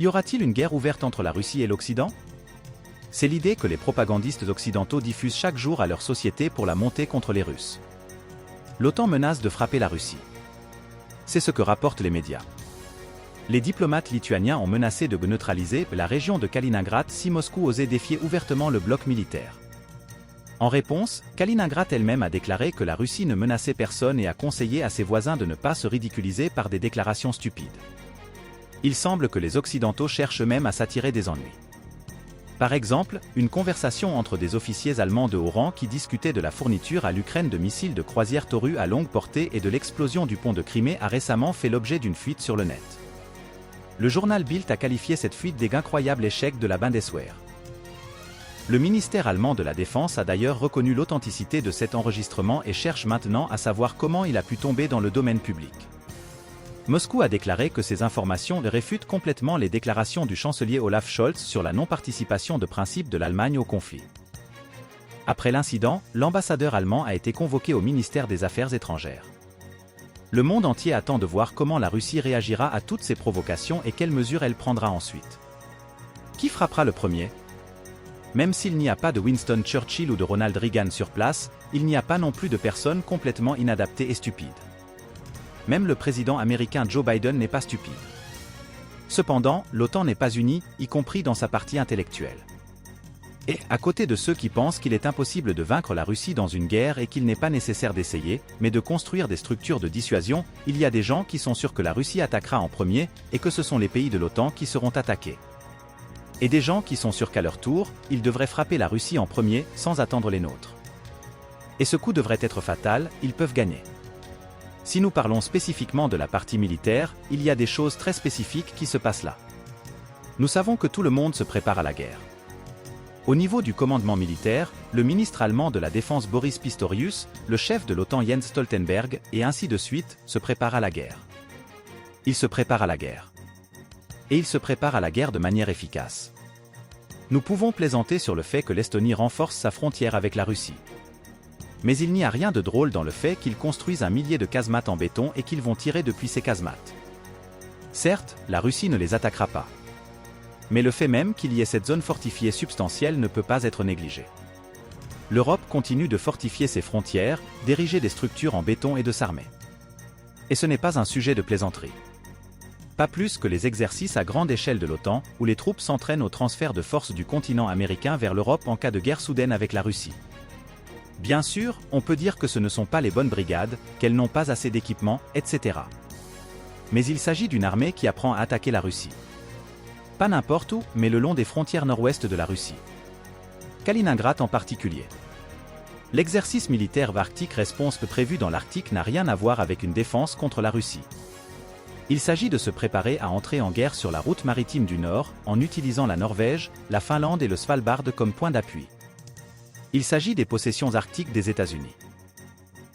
Y aura-t-il une guerre ouverte entre la Russie et l'Occident? C'est l'idée que les propagandistes occidentaux diffusent chaque jour à leur société pour la montée contre les Russes. L'OTAN menace de frapper la Russie. C'est ce que rapportent les médias. Les diplomates lituaniens ont menacé de neutraliser la région de Kaliningrad si Moscou osait défier ouvertement le bloc militaire. En réponse, Kaliningrad elle-même a déclaré que la Russie ne menaçait personne et a conseillé à ses voisins de ne pas se ridiculiser par des déclarations stupides. Il semble que les Occidentaux cherchent même à s'attirer des ennuis. Par exemple, une conversation entre des officiers allemands de haut rang qui discutaient de la fourniture à l'Ukraine de missiles de croisière Taurus à longue portée et de l'explosion du pont de Crimée a récemment fait l'objet d'une fuite sur le net. Le journal Bild a qualifié cette fuite d'incroyable échec de la Bundeswehr. Le ministère allemand de la Défense a d'ailleurs reconnu l'authenticité de cet enregistrement et cherche maintenant à savoir comment il a pu tomber dans le domaine public. Moscou a déclaré que ces informations réfutent complètement les déclarations du chancelier Olaf Scholz sur la non-participation de principe de l'Allemagne au conflit. Après l'incident, l'ambassadeur allemand a été convoqué au ministère des Affaires étrangères. Le monde entier attend de voir comment la Russie réagira à toutes ces provocations et quelles mesures elle prendra ensuite. Qui frappera le premier? Même s'il n'y a pas de Winston Churchill ou de Ronald Reagan sur place, il n'y a pas non plus de personnes complètement inadaptées et stupides. Même le président américain Joe Biden n'est pas stupide. Cependant, l'OTAN n'est pas unie, y compris dans sa partie intellectuelle. Et, à côté de ceux qui pensent qu'il est impossible de vaincre la Russie dans une guerre et qu'il n'est pas nécessaire d'essayer, mais de construire des structures de dissuasion, il y a des gens qui sont sûrs que la Russie attaquera en premier et que ce sont les pays de l'OTAN qui seront attaqués. Et des gens qui sont sûrs qu'à leur tour, ils devraient frapper la Russie en premier, sans attendre les nôtres. Et ce coup devrait être fatal, ils peuvent gagner. Si nous parlons spécifiquement de la partie militaire, il y a des choses très spécifiques qui se passent là. Nous savons que tout le monde se prépare à la guerre. Au niveau du commandement militaire, le ministre allemand de la Défense Boris Pistorius, le chef de l'OTAN Jens Stoltenberg, et ainsi de suite, se préparent à la guerre. Ils se préparent à la guerre. Et ils se préparent à la guerre de manière efficace. Nous pouvons plaisanter sur le fait que l'Estonie renforce sa frontière avec la Russie. Mais il n'y a rien de drôle dans le fait qu'ils construisent 1 millier de casemates en béton et qu'ils vont tirer depuis ces casemates. Certes, la Russie ne les attaquera pas. Mais le fait même qu'il y ait cette zone fortifiée substantielle ne peut pas être négligé. L'Europe continue de fortifier ses frontières, d'ériger des structures en béton et de s'armer. Et ce n'est pas un sujet de plaisanterie. Pas plus que les exercices à grande échelle de l'OTAN, où les troupes s'entraînent au transfert de forces du continent américain vers l'Europe en cas de guerre soudaine avec la Russie. Bien sûr, on peut dire que ce ne sont pas les bonnes brigades, qu'elles n'ont pas assez d'équipement, etc. Mais il s'agit d'une armée qui apprend à attaquer la Russie. Pas n'importe où, mais le long des frontières nord-ouest de la Russie. Kaliningrad en particulier. L'exercice militaire Arctic Response prévu dans l'Arctique n'a rien à voir avec une défense contre la Russie. Il s'agit de se préparer à entrer en guerre sur la route maritime du Nord, en utilisant la Norvège, la Finlande et le Svalbard comme point d'appui. Il s'agit des possessions arctiques des États-Unis.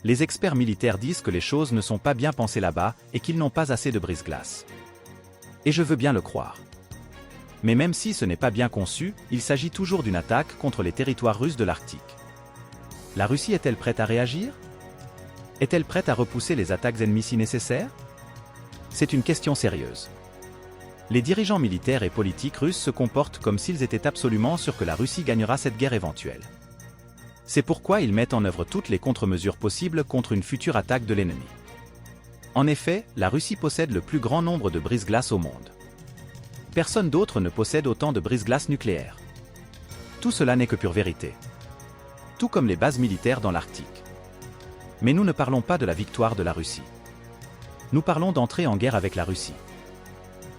Les experts militaires disent que les choses ne sont pas bien pensées là-bas et qu'ils n'ont pas assez de brise-glace. Et je veux bien le croire. Mais même si ce n'est pas bien conçu, il s'agit toujours d'une attaque contre les territoires russes de l'Arctique. La Russie est-elle prête à réagir? Est-elle prête à repousser les attaques ennemies si nécessaire? C'est une question sérieuse. Les dirigeants militaires et politiques russes se comportent comme s'ils étaient absolument sûrs que la Russie gagnera cette guerre éventuelle. C'est pourquoi ils mettent en œuvre toutes les contre-mesures possibles contre une future attaque de l'ennemi. En effet, la Russie possède le plus grand nombre de brise-glaces au monde. Personne d'autre ne possède autant de brise-glaces nucléaires. Tout cela n'est que pure vérité. Tout comme les bases militaires dans l'Arctique. Mais nous ne parlons pas de la victoire de la Russie. Nous parlons d'entrer en guerre avec la Russie.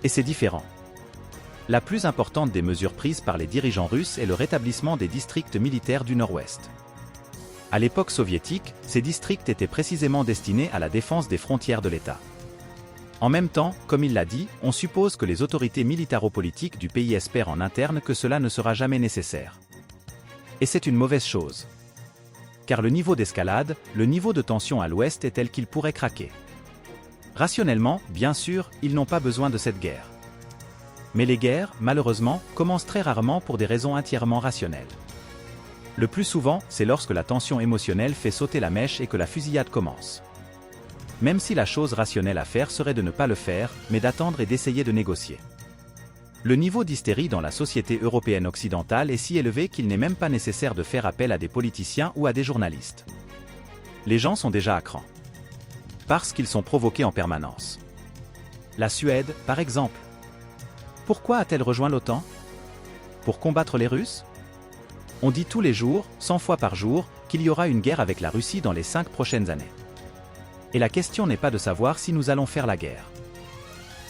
Et c'est différent. La plus importante des mesures prises par les dirigeants russes est le rétablissement des districts militaires du Nord-Ouest. À l'époque soviétique, ces districts étaient précisément destinés à la défense des frontières de l'État. En même temps, comme il l'a dit, on suppose que les autorités militaro-politiques du pays espèrent en interne que cela ne sera jamais nécessaire. Et c'est une mauvaise chose. Car le niveau d'escalade, le niveau de tension à l'Ouest est tel qu'il pourrait craquer. Rationnellement, bien sûr, ils n'ont pas besoin de cette guerre. Mais les guerres, malheureusement, commencent très rarement pour des raisons entièrement rationnelles. Le plus souvent, c'est lorsque la tension émotionnelle fait sauter la mèche et que la fusillade commence. Même si la chose rationnelle à faire serait de ne pas le faire, mais d'attendre et d'essayer de négocier. Le niveau d'hystérie dans la société européenne occidentale est si élevé qu'il n'est même pas nécessaire de faire appel à des politiciens ou à des journalistes. Les gens sont déjà à cran. Parce qu'ils sont provoqués en permanence. La Suède, par exemple. Pourquoi a-t-elle rejoint l'OTAN? Pour combattre les Russes? On dit tous les jours, 100 fois par jour, qu'il y aura une guerre avec la Russie dans les 5 prochaines années. Et la question n'est pas de savoir si nous allons faire la guerre.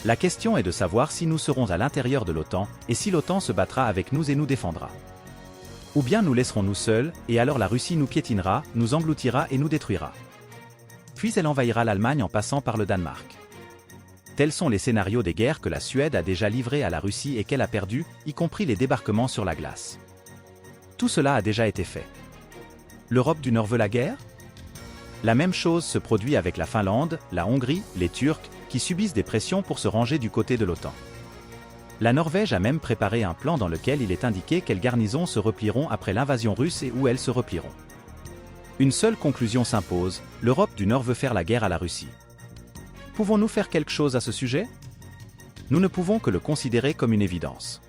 La question est de savoir si nous serons à l'intérieur de l'OTAN et si l'OTAN se battra avec nous et nous défendra. Ou bien nous laisserons nous seuls, et alors la Russie nous piétinera, nous engloutira et nous détruira. Puis elle envahira l'Allemagne en passant par le Danemark. Tels sont les scénarios des guerres que la Suède a déjà livrées à la Russie et qu'elle a perdues, y compris les débarquements sur la glace. Tout cela a déjà été fait. L'Europe du Nord veut la guerre? La même chose se produit avec la Finlande, la Hongrie, les Turcs, qui subissent des pressions pour se ranger du côté de l'OTAN. La Norvège a même préparé un plan dans lequel il est indiqué quelles garnisons se replieront après l'invasion russe et où elles se replieront. Une seule conclusion s'impose, l'Europe du Nord veut faire la guerre à la Russie. Pouvons-nous faire quelque chose à ce sujet? Nous ne pouvons que le considérer comme une évidence.